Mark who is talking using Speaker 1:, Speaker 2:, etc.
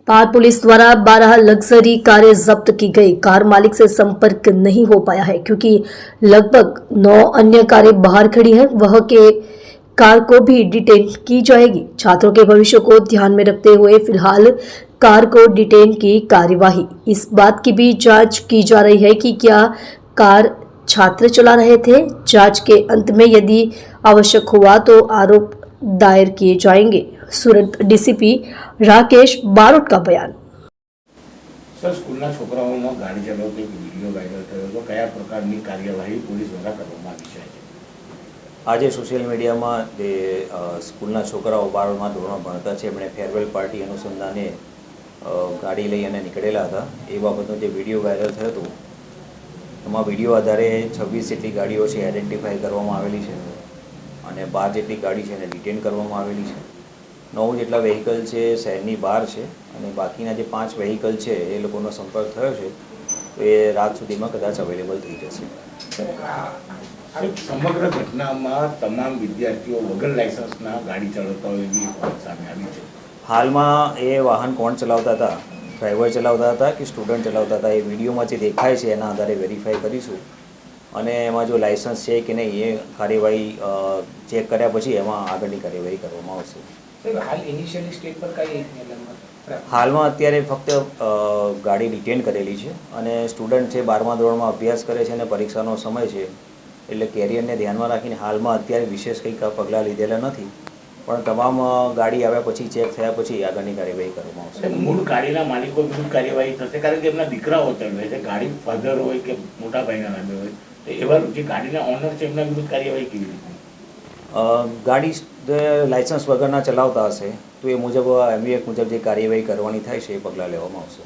Speaker 1: पार police द्वारा 12 luxury कारें जब्त की गई। कार मालिक से संपर्क नहीं हो पाया है क्योंकि लगभग 9 अन्य कारें बाहर खड़ी हैं। वह के कार को भी डिटेन की जाएगी। छात्रों के भविष्य को ध्यान में रखते हुए फिलहाल कार को डिटेन की कार्यवाही। इस बात की भी जांच की जा रही है कि क्या कार छात्र चला रहे थे। जांच के अंत में यदि आवश्यक हुआ तो आरोप दायर किए जाएंगे। सूरत डीसीपी राकेश बारोट का बयान।
Speaker 2: सर, स्कूलના છોકરાઓમાં ગાડી ચલાવતો એક વિડીયો વાયરલ થયો હતો, કયા પ્રકારની કાર્યવાહી પોલીસ દ્વારા કરવામાં આવી છે?
Speaker 3: આજે સોશિયલ મીડિયામાં જે સ્કૂલના છોકરાઓ 12મા ધોરણમાં ભણતા છે એમણે ફેરવેલ પાર્ટી અનુસંધાને ગાડી લઈ અને નીકળેલા હતા એ બાબતનો જે વિડીયો વાયરલ થયો હતો એમાં વિડીયો આધારે 26 જેટલી ગાડીઓ છે આઈડેન્ટિફાઈ કરવામાં આવેલી છે અને 12 જેટલી ગાડી છે એને ડિટેન કરવામાં આવેલી છે। 9 જેટલા વ્હીકલ છે શહેરની બહાર છે અને બાકીના જે 5 વ્હીકલ છે એ લોકોનો સંપર્ક થયો છે તો એ રાત સુધીમાં કદાચ અવેલેબલ થઈ જશે।
Speaker 2: સમગ્ર ઘટનામાં તમામ વિદ્યાર્થીઓ વગર લાયસન્સના ગાડી ચલાવતા હોય એવી વાત સામે આવી છે।
Speaker 3: હાલમાં એ વાહન કોણ ચલાવતા હતા, ડ્રાઈવર ચલાવતા હતા કે સ્ટુડન્ટ ચલાવતા હતા એ વિડીયોમાં જે દેખાય છે એના આધારે વેરીફાઈ કરીશું અને એમાં જો લાયસન્સ છે કે નહીં એ કાર્યવાહી ચેક કર્યા પછી એમાં આગળની કાર્યવાહી કરવામાં આવશે।
Speaker 4: હાલ ઇનિશિયલી સ્ટેજ પર કઈ
Speaker 3: હાલમાં અત્યારે ફક્ત ગાડી ડિટેન કરેલી છે અને સ્ટુડન્ટ છે 12મા ધોરણમાં અભ્યાસ કરે છે અને પરીક્ષાનો સમય છે એટલે કેરિયરને ધ્યાનમાં રાખીને હાલમાં અત્યારે વિશેષ કંઈક પગલાં લીધેલા નથી પણ તમામ ગાડી આવ્યા પછી ચેક થયા પછી આગળની કાર્યવાહી કરવામાં આવશે।
Speaker 2: મૂળ ગાડીના માલિકો વિરુદ્ધ કાર્યવાહી થશે કારણ કે એમના દીકરા હોતા હોય છે, ગાડી ફાધર હોય કે મોટા ભાઈના નામે હોય તો એવા જે ગાડીના ઓનર છે એમના વિરુદ્ધ કાર્યવાહી કેવી રીતે?
Speaker 3: ગાડી લાયસન્સ વગરના ચલાવતા હશે તો એ મુજબ એમવી એક્ટ મુજબ જે કાર્યવાહી કરવાની થાય છે એ પગલાં લેવામાં આવશે।